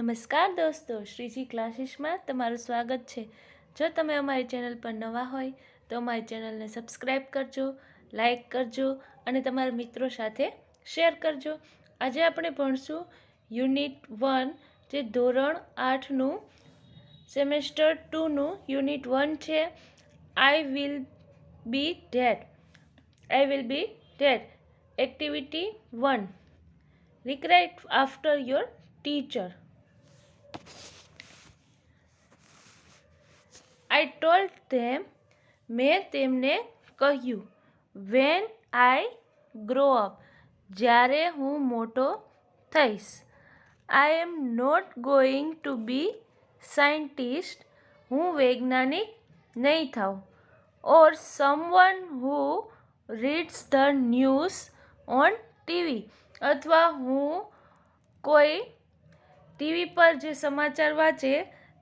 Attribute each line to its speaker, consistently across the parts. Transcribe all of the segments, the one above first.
Speaker 1: નમસ્કાર દોસ્તો, શ્રીજી ક્લાસીસમાં તમારું સ્વાગત છે। જો તમે અમારી ચેનલ પર નવા હોય તો અમારી ચેનલને સબસ્ક્રાઈબ કરજો, લાઈક કરજો અને તમારા મિત્રો સાથે શેર કરજો। આજે આપણે ભણશું યુનિટ 1 જે ધોરણ 8નું સેમેસ્ટર 2નું યુનિટ 1 છે। I will be that activity 1 recite after your teacher. I told them, મેં તેમને કહ્યું, when I grow up, જ્યારે હું મોટો થઈશ, I am not going to be scientist, હું વૈજ્ઞાનિક નહીં થાઉં, or someone who reads the news on TV, અથવા હું કોઈ ટીવી પર જે સમાચાર વાંચે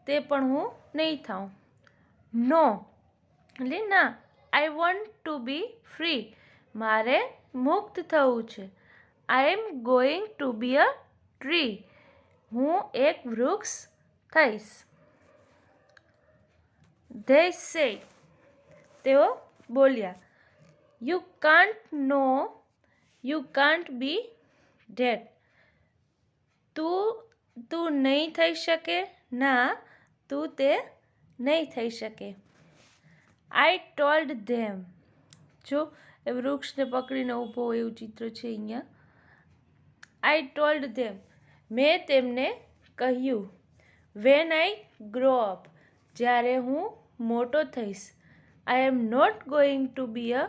Speaker 1: તે પણ હું નહીં થાઉં। નો એટલે ના, I want to be free, મારે મુક્ત થવું છે। I am going to be a tree, હું એક વૃક્ષ થઈશ। ધે સેડ, તેઓ બોલ્યા, યુ કાન્ટ બી ડેડ, તું નહીં થઈ શકે, ના તું તે નહીં થઈ શકે। આઈ ટોલ્ડ ધેમ, જો એ વૃક્ષને પકડીને ઊભો હોય એવું ચિત્ર છે અહીંયા। આઈ ટોલ્ડ ધેમ, મેં તેમને કહ્યું, વેન આઈ ગ્રો અપ, જ્યારે હું મોટો થઈશ, I am not going to be a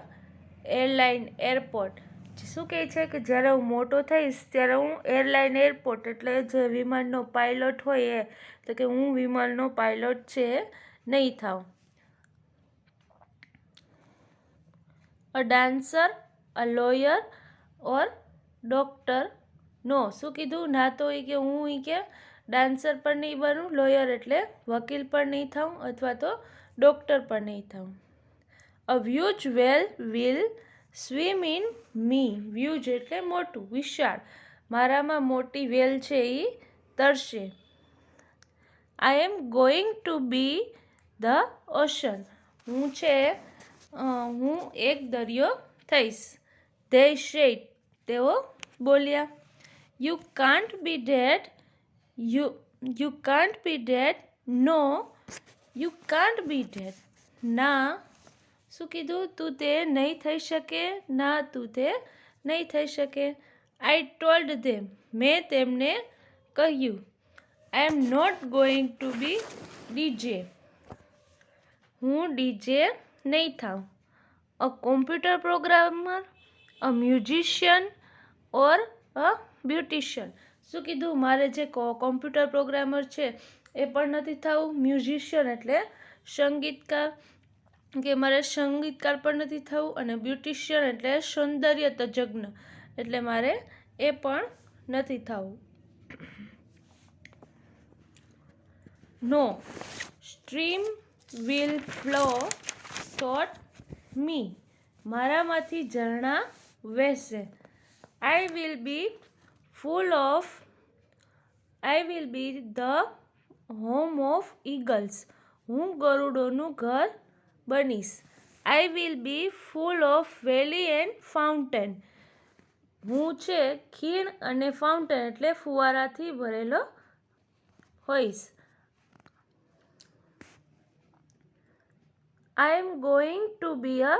Speaker 1: airport, શું કહે છે કે જ્યારે હું મોટો થઈશ ત્યારે હું એરપોર્ટ એટલે જે વિમાનનો પાયલોટ હોય એ, તો કે હું વિમાનનો પાયલોટ છે નહીં થાઉં। A dancer, a lawyer or doctor, no, શું કીધું, ના તો એ કે હું કે ડાન્સર પણ નહીં બનું, લોયર એટલે વકીલ પણ નહીં થાઉં અથવા તો ડૉક્ટર પણ નહીં થાઉં। A huge whale will swim in me, huge એટલે મોટું, વિશાળ, મારામાં મોટી વેલ છે એ તરશે। I am going to be the ocean, હું એક દરિયો થઈશ। ધે સેડ, તેઓ બોલ્યા, you can't be that, no you can't be that, ના, શું કીધું, તું તે નહીં થઈ શકે, ના તું તે નહીં થઈ શકે। આઈ ટોલ્ડ ધેમ, મેં તેમને કહ્યું, I am not going to be DJ, હું ડીજે નહીં થાઉં। A computer programmer, a musician or a beautician, શું કીધું, મારે જે કોમ્પ્યુટર પ્રોગ્રામર છે એ પણ નથી થવું, મ્યુઝિશિયન એટલે સંગીતકાર, કે મારે સંગીતકાર પણ નથી થવું, અને બ્યુટિશિયન એટલે સૌંદર્ય તજજ્ઞ એટલે મારે એ પણ નથી થવું। No stream will flow through me, મારામાંથી ઝરણા વહેશે। I will be the home of eagles, હું ગરુડોનું ઘર બનીશ। I will be full of valley and fountain, હું ખીણ અને ફાઉન્ટેન એટલે ફુવારાથી ભરેલો હોઈશ। I am going to be a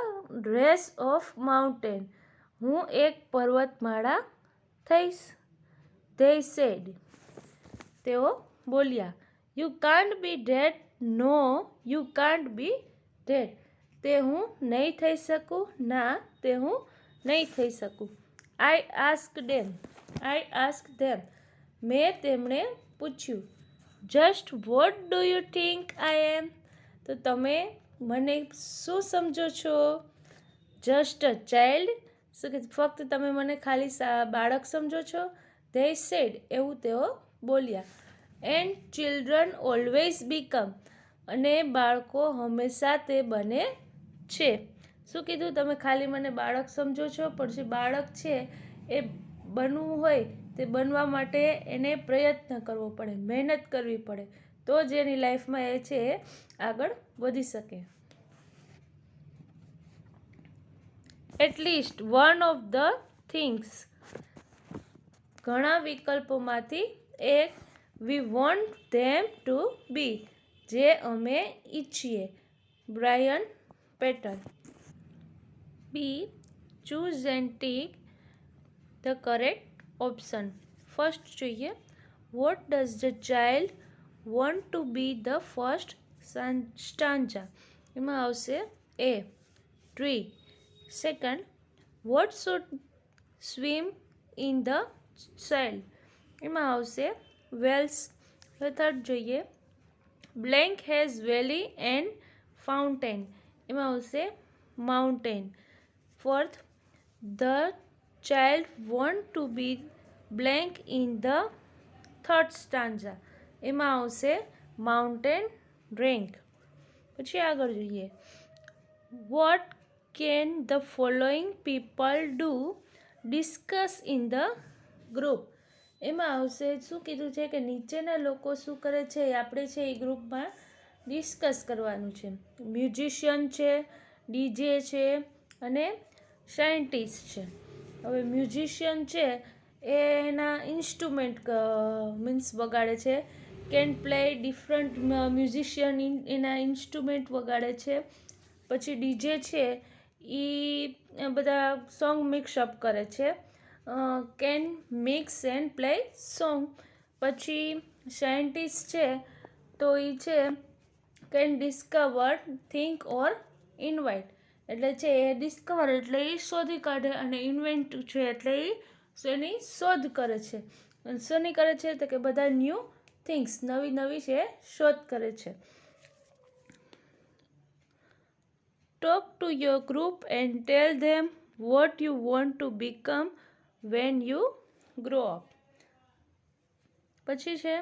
Speaker 1: range of mountain, હું એક પર્વતમાળા થઈશ। ધે સેડ, તેઓ બોલ્યા, you can't be that, no you can't be that, તે હું નહીં થઈ શકું, ના તે હું નહીં થઈ શકું। આઈ આસ્ક ધેમ, મેં તેમણે પૂછ્યું, just what do you think I am, તો તમે મને શું સમજો છો? જસ્ટ અ ચાઇલ્ડ, શું કે ફક્ત તમે મને ખાલી બાળક સમજો છો? ધે સેડ, એવું તેઓ બોલ્યા। એન્ડ ચિલ્ડ્રન ઓલવેઝ બીકમ, અને બાળકો હંમેશા તે બને છે। શું કીધું, તમે ખાલી મને બાળક સમજો છો, પણ જે બાળક છે એ બનવું હોય તે બનવા માટે એને પ્રયત્ન કરવો પડે, મહેનત કરવી પડે, તો જ એની લાઈફમાં એ છે એ આગળ વધી શકે. At least one of the things, ઘણા વિકલ્પોમાંથી એક, વી વોન્ટ ધેમ ટુ બી, જે અમે ઈચ્છીએ. Brian Patten. B, choose and tick the correct option. First જોઈએ, what does the child want to be the first stanza. એમાં આવશે એ, tree. Second, what should swim in the cell. એમાં આવશે whales. હવે થર્ડ જોઈએ, blank has valley and fountain. એમાં આવશે mountain. Fourth, the child want to be blank in the third stanza. એમાં આવશે માઉન્ટેન રેન્ક. પછી આગળ જોઈએ, what can the following people do discuss in the group. એમાં આવશે, શું કીધું છે કે નીચેના લોકો શું કરે છે એ આપણે છે એ ગ્રુપમાં ડિસ્કસ કરવાનું છે. મ્યુઝિશિયન છે, ડીજે છે અને સાયન્ટિસ્ટ છે. હવે મ્યુઝિશિયન છે એ એના ઇન્સ્ટ્રુમેન્ટ મીન્સ વગાડે છે. કેન પ્લે ડિફરન્ટ મ્યુઝિશિયન એના ઇન્સ્ટ્રુમેન્ટ વગાડે છે. પછી ડીજે છે એ બધા સોંગ મિક્સઅપ કરે છે. Can mix and play song. પછી સાયન્ટિસ્ટ છે તો એ છે can discover, think or invite. એટલે છે એ ડિસ્કવર એટલે એ શોધી કાઢે, અને ઇન્વેન્ટ છે એટલે એ એની શોધ કરે છે. શોની કરે છે તો કે બધા ન્યૂ થિંગ્સ, નવી નવી છે શોધ કરે છે. Talk to your group and tell them what you want to become when you grow up. પછી છે,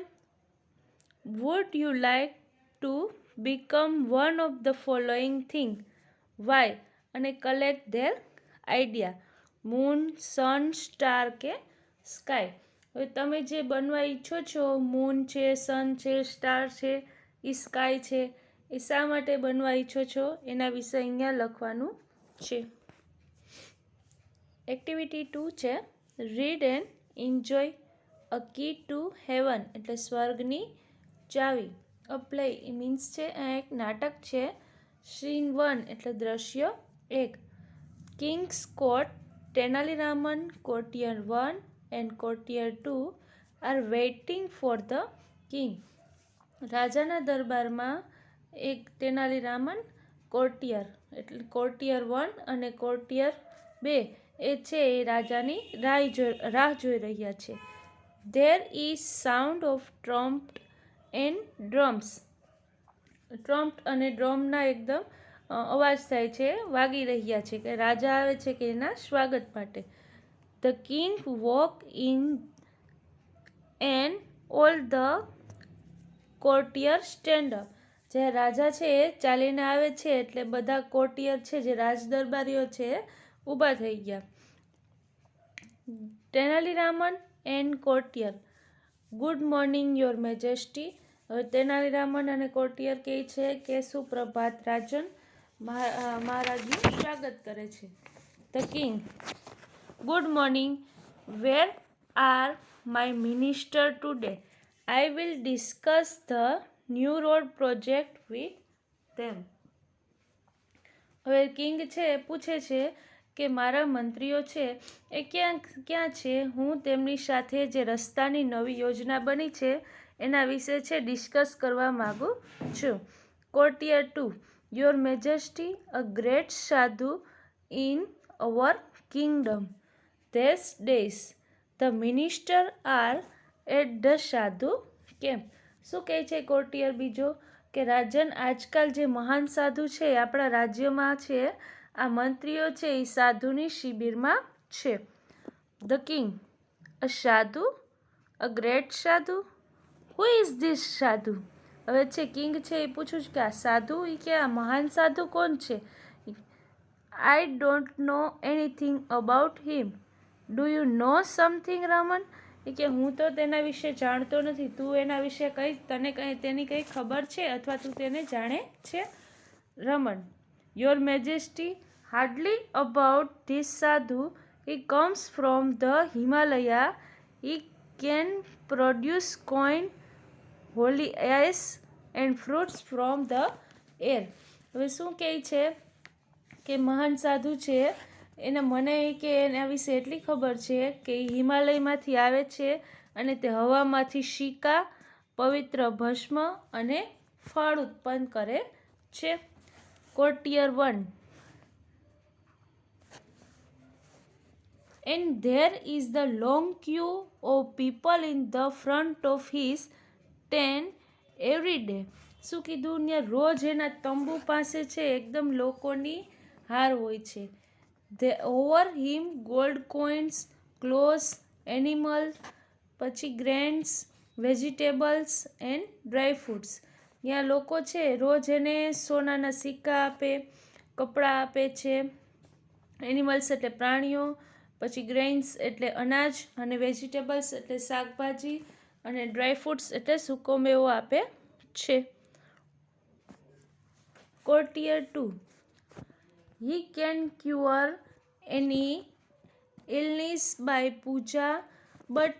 Speaker 1: would you like to become one of the following thing, why, અને collect their idea. Moon, sun, star કે sky. હવે તમે જે બનવા ઈચ્છો છો, મૂન છે, સન છે, સ્ટાર છે, એ સ્કાય છે, એ શા માટે બનવા ઈચ્છો છો એના વિશે અહીંયા લખવાનું છે. એક્ટિવિટી 2 છે, read and enjoy a key to heaven, એટલે સ્વર્ગની ચાવી. અ પ્લે મીન્સ છે આ એક નાટક છે. સીન 1 એટલે દ્રશ્ય 1. King's court, Tenaliraman, courtier 1 and courtier 2 are waiting for the king. રાજાના દરબારમાં એક તેનાલીરામન, કોર્ટિયર એટલે કોર્ટિયર 1 અને કોર્ટિયર 2 એ છે એ રાજાની રાહ જોઈ રહ્યા છે. There is sound of Trump and drums. Trump અને ડ્રમના એકદમ અવાજ થાય છે, વાગી રહ્યા છે, કે રાજા આવે છે કે એના સ્વાગત માટે. The king walk in and all the courtier stand up. જે રાજા છે એ ચાલીને આવે છે એટલે બધા કોર્ટિયર છે જે રાજદરબારીઓ છે ઊભા થઈ ગયા. Tenaliraman and courtier, good morning your majesty. હવે તેનાલીરામન અને કોર્ટિયર કહે છે કે સુપ્રભાત રાજન, મહારાજનું સ્વાગત કરે છે. The king, good morning, where are my minister today? I will discuss the new road project with them. હવે કિંગ છે એ પૂછે છે કે મારા મંત્રીઓ છે એ ક્યાં છે? હું તેમની સાથે જે રસ્તાની નવી યોજના બની છે એના વિશે છે ડિસ્કસ કરવા માગું છું. Courtier 2, your majesty, a great sadhu in our kingdom these days. The minister are at the sadhu camp. શું કહે છે કોર્ટિયર બીજો? કે રાજન, આજકાલ જે મહાન સાધુ છે આપણા રાજ્યમાં છે, આ મંત્રીઓ છે એ સાધુની શિબિરમાં છે. ધ કિંગ, અ સાધુ, અ ગ્રેટ સાધુ, હુ ઇઝ ધીસ સાધુ? હવે છે કિંગ છે એ પૂછું છું કે આ સાધુ એ કે આ મહાન સાધુ કોણ છે? I don't know anything about him. Do you know something Raman? એ કે હું તો તેના વિશે જાણતો નથી, તું એના વિશે તને તેની કંઈ ખબર છે અથવા તું તેને જાણે છે? Raman: your majesty, hardly about this sadhu. He comes from the Himalaya. He can produce coin, holy ice and fruits from the air. હવે શું કહે છે કે મહાન સાધુ છે, એને મને કે એના વિશે એટલી ખબર છે કે એ હિમાલયમાંથી આવે છે અને તે હવામાંથી સિક્કા, પવિત્ર ભસ્મ અને ફળ ઉત્પન્ન કરે છે. કોર્ટિયર 1: And there is the long queue of people in the front of his tent every day. શું કીધું ને? રોજ એના તંબુ પાસે છે એકદમ લોકોની હાર હોય છે. They over him gold coins, clothes, animals, પછી grains, vegetables and dry fruits. ત્યાં લોકો છે રોજ એને સોનાના સિક્કા આપે, કપડાં આપે છે, એનિમલ્સ એટલે પ્રાણીઓ, પછી ગ્રેઇન્સ એટલે અનાજ, અને વેજીટેબલ્સ એટલે શાકભાજી, અને ડ્રાય ફ્રૂટ્સ એટલે સૂકો મેવો આપે છે. કોર્ટિયર 2: He can cure any illness by puja, but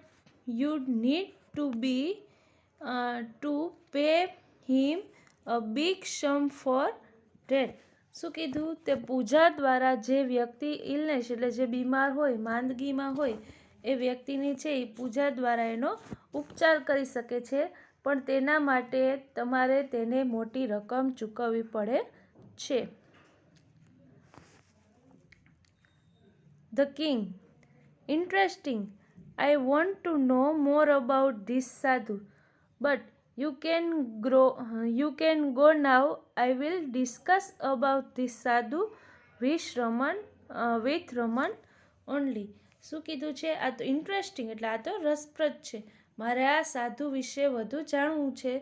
Speaker 1: you need to pay him a big sum for that. શું કીધું? તે પૂજા દ્વારા જે વ્યક્તિ ઇલનેસ એટલે જે બીમાર હોય, માંદગીમાં હોય, એ વ્યક્તિની છે એ પૂજા દ્વારા એનો ઉપચાર કરી શકે છે, પણ તેના માટે તમારે તેને મોટી રકમ ચૂકવવી પડે છે. The king: Interesting. I want to know more about this sadhu, but you can go now. I will discuss about this sadhu with Raman only. શું કીધું છે? આ તો ઇન્ટરેસ્ટિંગ એટલે આ તો રસપ્રદ છે. મારે આ સાધુ વિશે વધુ જાણવું છે,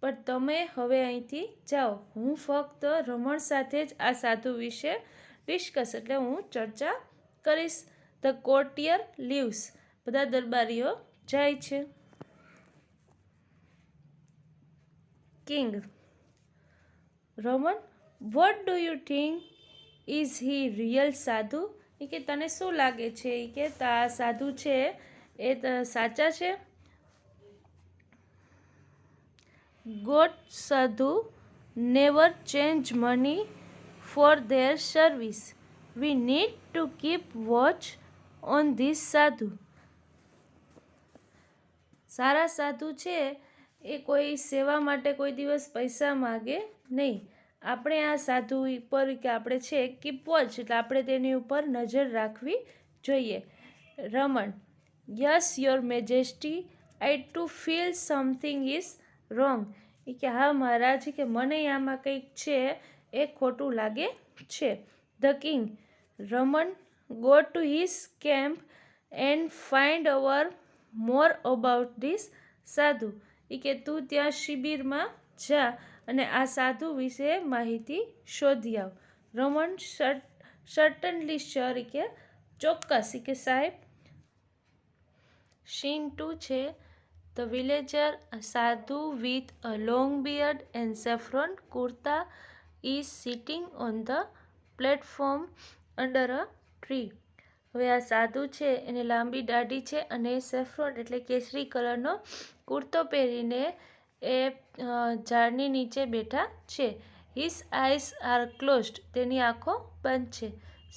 Speaker 1: પણ તમે હવે અહીંથી જાઓ. હું ફક્ત રમણ સાથે જ આ સાધુ વિશે ડિસ્કસ એટલે હું ચર્ચા કરીશ. The courtier leaves. બધા દરબારીઓ જાય છે. King: Raman: what do you think? Is he real sadhu? એ કે તને શું લાગે છે એ કે આ સાધુ છે એ સાચા છે? ગોડ સાધુ never change money for there service. We need to keep watch on this sadhu. સારા સાધુ છે એ કોઈ સેવા માટે કોઈ દિવસ પૈસા માગે નહીં. આપણે આ સાધુ ઉપર કે આપણે છે કીપ વોચ એટલે આપણે તેની ઉપર નજર રાખવી જોઈએ. Raman: yes your majesty, I too feel something is wrong. એ કે હા મહારાજ, કે મને આમાં કંઈક છે એ ખોટું લાગે છે. The king: Raman, go to his camp and find out more about this sadhu. એ કે તું ત્યાં શિબિરમાં જા અને આ સાધુ વિશે માહિતી શોધી આવ. રમણ: સર્ટનલી સર. એ કે ચોક્કસ. એ કે સાહેબ. સીન 2 છે. ધ વિલેજર સાધુ with a long beard and saffron kurta is sitting on the platform under a tree. હવે આ સાધુ છે એને લાંબી દાઢી છે અને સેફ્રોન એટલે કેસરી કલરનો કુર્તો પહેરીને એ ઝાડની નીચે બેઠા છે. His eyes are closed. તેની આંખો બંધ છે.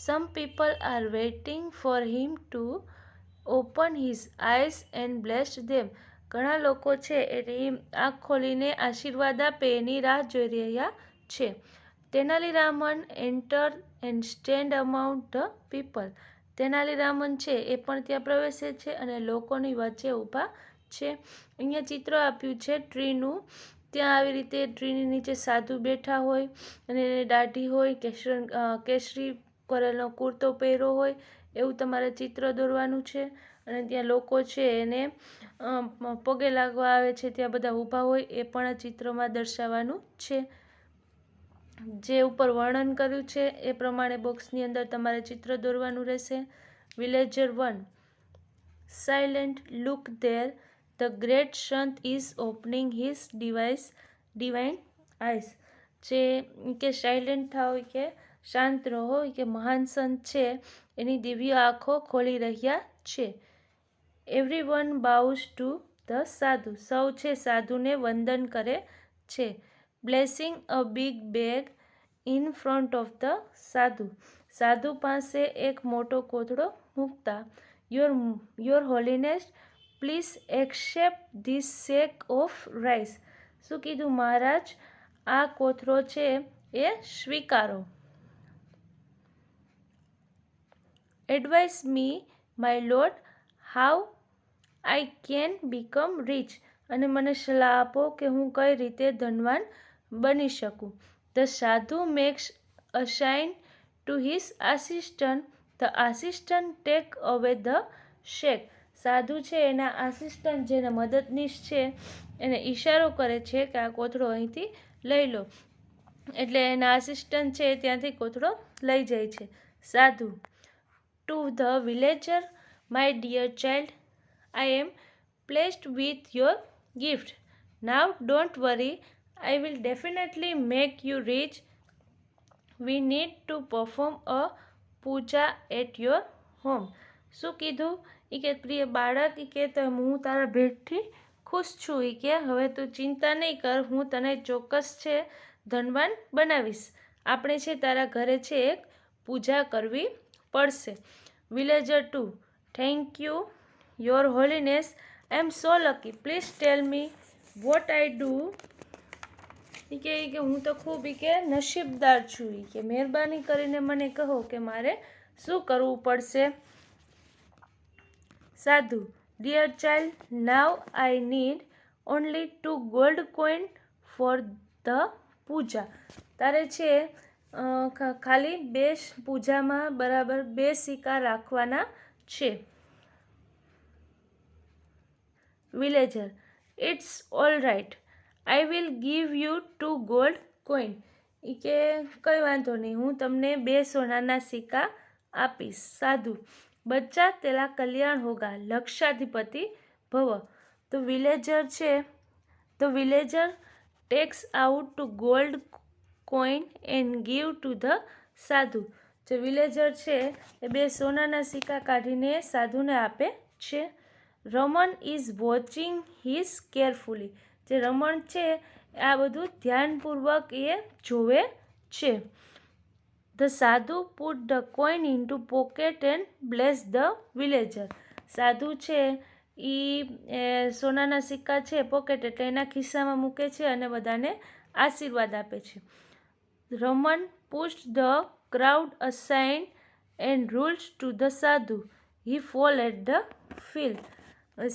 Speaker 1: Some people are waiting for him to open his eyes and blessed them. ઘણા લોકો છે એની આંખ ખોલીને આશીર્વાદ આપે એની રાહ જોઈ રહ્યા છે. Tenaliraman enter and stand amount the people. Tenaliraman છે એ પણ ત્યાં પ્રવેશે છે અને લોકોની વચ્ચે ઊભા છે. અહીંયા ચિત્ર આપ્યું છે ટ્રીનું. ત્યાં આવી રીતે ટ્રીની નીચે સાધુ બેઠા હોય અને એને દાઢી હોય, કેસરી કલરનો કુર્તો પહેર્યો હોય એવું તમારે ચિત્ર દોરવાનું છે. અને ત્યાં લોકો છે એને પગે લાગવા આવે છે, ત્યાં બધા ઊભા હોય એ પણ આ ચિત્રમાં દર્શાવવાનું છે. જે ઉપર વર્ણન કર્યું છે એ પ્રમાણે બોક્સની અંદર તમારે ચિત્ર દોરવાનું રહેશે. Villager 1. silent. Look there. The great Sant is opening his divine eyes. જે કે સાયલેન્ટ થાવ કે શાંત રહો કે મહાન સંત છે એની દિવ્ય આંખો ખોલી રહ્યા છે. એવરીવન બાઉઝ ટુ ધ સાધુ. સૌ છે સાધુને વંદન કરે છે. Blessing a big bag in front of the sadhu. સાધુ પાસે એક મોટો કોથળો મૂકતા. Your holiness please accept this sack of rice. શું કીધું મહારાજ, આ કોથળો છે એ સ્વીકારો. Advise me my lord how I can become rich. અને મને સલાહ આપો કે હું કઈ રીતે ધનવાન બની શકું. The sadhu makes a sign to his assistant. The assistant take away the shake. સાધુ છે એના આસિસ્ટન્ટ જેના મદદનીશ છે એને ઈશારો કરે છે કે આ કોથળો અહીંથી લઈ લો. એટલે એના આસિસ્ટન્ટ છે ત્યાંથી કોથળો લઈ જાય છે. Sadhu to the villager. My dear child, I am pleased with your gift. Now don't worry, I will definitely make you rich. We need to perform a puja at your home. શું કીધું એ કે પ્રિય બાળક એ કે હું તારા ભેટથી ખુશ છું. એ કે હવે તું ચિંતા નહીં કર, હું તને ચોક્કસ છે ધનવાન બનાવીશ. આપણે છે તારા ઘરે છે એક પૂજા કરવી પડશે. Villager two. Thank you your holiness. I am so lucky. Please tell me what I do. કે હું તો ખૂબ કે નસીબદાર છું. કે મહેરબાની કરીને મને કહો કે મારે શું કરવું પડશે. Sadhu. Dear child, now I need only 2 gold coin for the puja. તારે છે ખાલી 2 પૂજામાં બરાબર 2 સિક્કા રાખવાના છે. Villager. It's all right. I will give you 2 gold coin. એ કે કંઈ વાંધો નહીં, હું તમને 2 સોનાના સિક્કા આપીશ. સાધુ. બચ્ચા તેલા કલ્યાણ હોગા. લક્ષાધિપતિ ભવ. તો વિલેજર છે તો villager tax out 2 gold coin and give two the સાધુ. જે વિલેજર છે એ 2 સોનાના સિક્કા કાઢીને સાધુને આપે છે. રમણ ઇઝ વોચિંગ હિઝ કેરફુલી. જે રમણ છે આ બધું ધ્યાનપૂર્વક એ જોવે છે. ધ સાધુ put the coin into pocket and bless the villager. સાધુ છે એ સોનાના સિક્કા છે પોકેટ એટલે એના ખિસ્સામાં મૂકે છે અને બધાને આશીર્વાદ આપે છે. Raman push the crowd aside and rules to the sadhu. He fall at the field.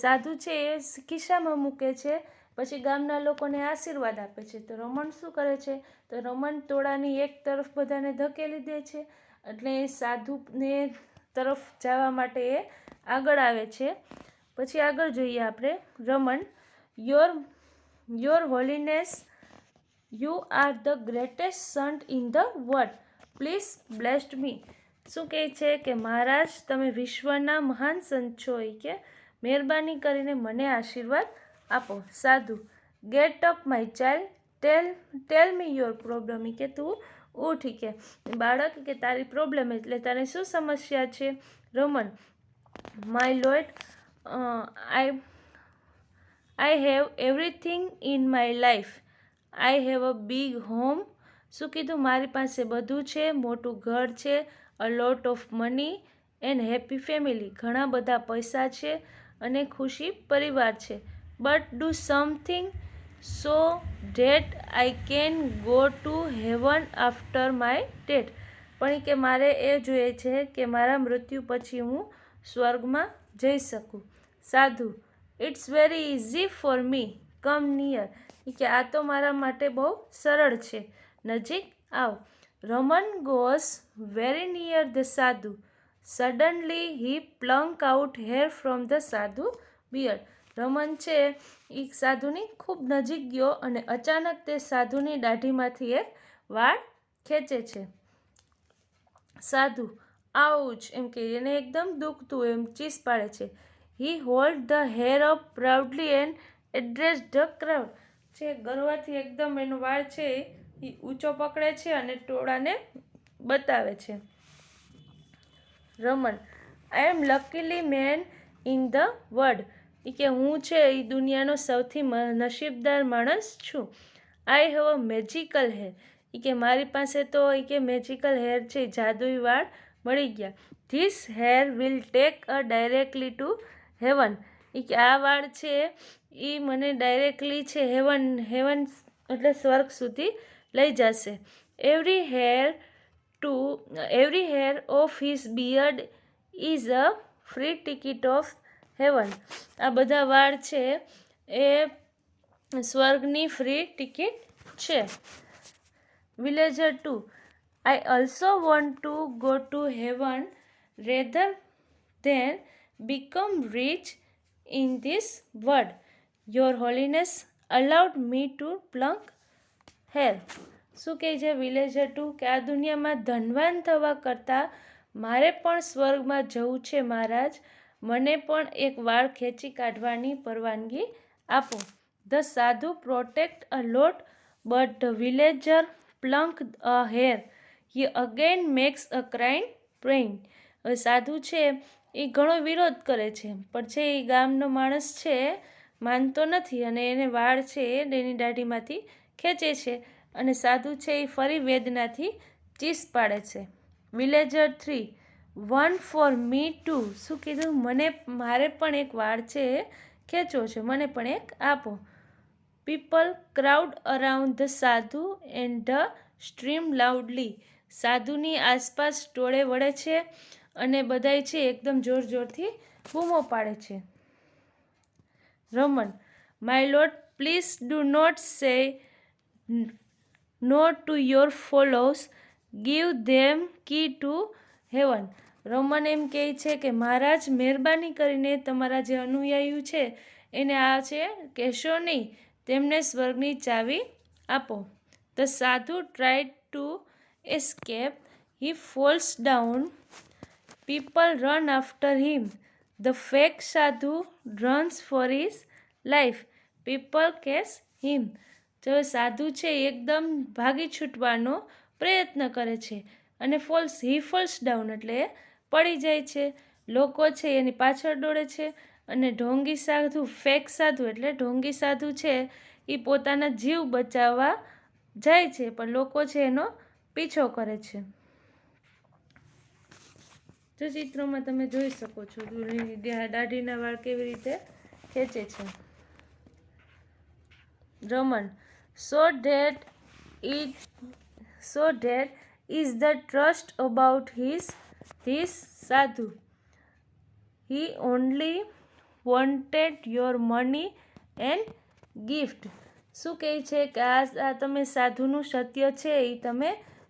Speaker 1: સાધુ છે એ ખિસ્સામાં મૂકે છે પછી ગામના લોકોને આશીર્વાદ આપે છે. તો રમણ શું કરે છે, તો રમણ ટોળાની એક તરફ બધાને ધકેલી દે છે એટલે એ સાધુને તરફ જવા માટે એ આગળ આવે છે. પછી આગળ જોઈએ આપણે. Raman. Your holiness, you are the greatest saint in the world. Please blessed me. શું કહે છે કે મહારાજ તમે વિશ્વના મહાન સંત છો. એ કે મહેરબાની કરીને મને આશીર્વાદ આપો. Sadhu. Get up my child. Tell me your problem. કે તું ઉઠ. કે બાળક કે તારી પ્રોબ્લેમ એટલે તારે શું સમસ્યા છે. Raman. My lord, I have everything in my life. I have a big home. શું કીધું મારી પાસે બધું છે, મોટું ઘર છે. A lot of money and happy family. ઘણા બધા પૈસા છે અને ખુશી પરિવાર છે. But do something so that I can go to heaven after my death. પણ કે મારે એ જોઈએ છે કે મારા મૃત્યુ પછી હું સ્વર્ગમાં જઈ શકું. Sadhu. It's very easy for me. Come near. કે આ તો મારા માટે બહુ સરળ છે, નજીક આવ. Raman goes very near the sadhu. Suddenly he pluck out hair from the sadhu beard. Raman છે એ સાધુની ખૂબ નજીક ગયો અને અચાનક તે સાધુની દાઢીમાંથી એક વાળ ખેંચે છે. સાધુ. આઉચ. એમ કે એને એકદમ દુખતું એમ ચીસ પાડે છે. He hold the hair up proudly and address the crowd. જે ગર્વથી એકદમ એનો વાળ છે એ ઊંચો પકડે છે અને ટોળાને બતાવે છે. Raman, I am luckily man in the world. એ કે હું છે એ દુનિયાનો સૌથી નસીબદાર માણસ છું. I have a magical hair. એ કે મારી પાસે તો એ કે મેજિકલ હેર છે, જાદુઈ વાળ મળી ગયા. This hair will take a directly to heaven. એ કે આ વાળ છે એ મને ડાયરેક્ટલી છે હેવન એટલે સ્વર્ગ સુધી લઈ જશે. Every hair of his beard is a free ticket of heaven. આ બધા વાળ છે એ સ્વર્ગની ફ્રી ટિકિટ છે. Villager 2, I also want to go to heaven rather than become rich in this world. Your holiness allowed me to pluck hair. શું કહે છે વિલેજર 2 કે આ દુનિયામાં ધનવાન થવા કરતાં મારે પણ સ્વર્ગમાં જવું છે મહારાજ. મને પણ એક વાળ ખેંચી કાઢવાની પરવાનગી આપો. The sadhu protect a lot but the villager pluck a hair. He again makes a crime pain. હવે સાધુ છે એ ઘણો વિરોધ કરે છે પણ છે એ ગામનો માણસ છે માનતો નથી અને એને વાળ છે એની દાઢીમાંથી ખેંચે છે અને સાધુ છે એ ફરી વેદનાથી ચીસ પાડે છે. Villager 3, one for me to. શું કીધું? મારે પણ એક વાળ છે ખેંચવો છે, મને પણ એક આપો. પીપલ ક્રાઉડ અરાઉન્ડ ધ સાધુ એન્ડ ધ સ્ટ્રીમ લાઉડલી. સાધુની આસપાસ ટોળે વળે છે અને બધાય છે એકદમ જોર જોરથી બૂમો પાડે છે. Raman, my lord please do not say no to your followers. Give them key to heaven. Raman એમ કહે છે કે મહારાજ મહેરબાની કરીને તમારા જે અનુયાયીઓ છે એને આ છે કહેશો નહીં, તેમને સ્વર્ગની ચાવી આપો. The sadhu tried to escape. He falls down. People run after him. The fake sadhu runs for his life. People catch him. જો સાધુ છે એકદમ ભાગી છૂટવાનો પ્રયત્ન કરે છે અને હી ફોલ્સ ડાઉન એટલે પડી જાય છે. લોકો છે એની પાછળ દોડે છે અને ઢોંગી સાધુ, ફેક સાધુ એટલે ઢોંગી સાધુ છે એ પોતાના જીવ બચાવવા જાય છે પણ લોકો છે એનો પીછો કરે છે. જો ચિત્રોમાં તમે જોઈ શકો છો દાઢીના વાળ કેવી રીતે ખેંચે છે. Raman, so that is the truth about this sadhu. He only wanted your money and gift. શું કહે છે કે આ તમે સાધુનું સત્ય છે એ તમે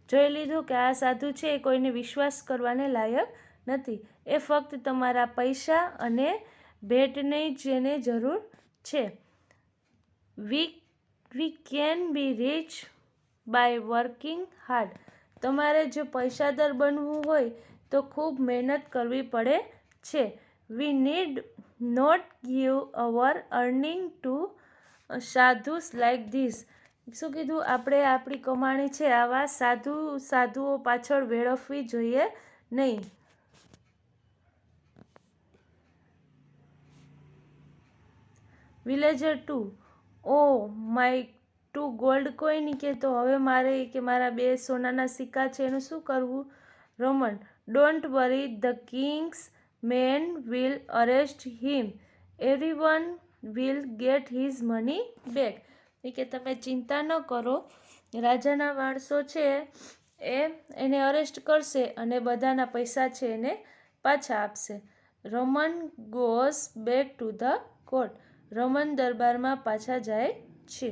Speaker 1: જોઈ લીધું કે આ સાધુ છે એ કોઈને વિશ્વાસ કરવાને લાયક નથી. એ ફક્ત તમારા પૈસા અને ભેટની જ એને જરૂર છે. We can be rich by working hard. તમારે જો પૈસાદાર બનવું હોય તો ખૂબ મહેનત કરવી પડે છે. We need not give our earning to sadhus like this. શું કીધું? આપણે આપણી કમાણી છે આવા સાધુઓ પાછળ વેડફવી જોઈએ નહીં. Villager 2, oh my 2 gold coin. કે તો હવે મારે કે મારા 2 સોનાના સિક્કા છે એનું શું કરવું? Raman, don't worry, the king's men will arrest him. Everyone will get his money back. એ કે તમે ચિંતા ન કરો, રાજાના માણસો છે એને અરેસ્ટ કરશે અને બધાના પૈસા છે એને પાછા આપશે. Raman goes back to the court. Raman દરબારમાં પાછા જાય છે.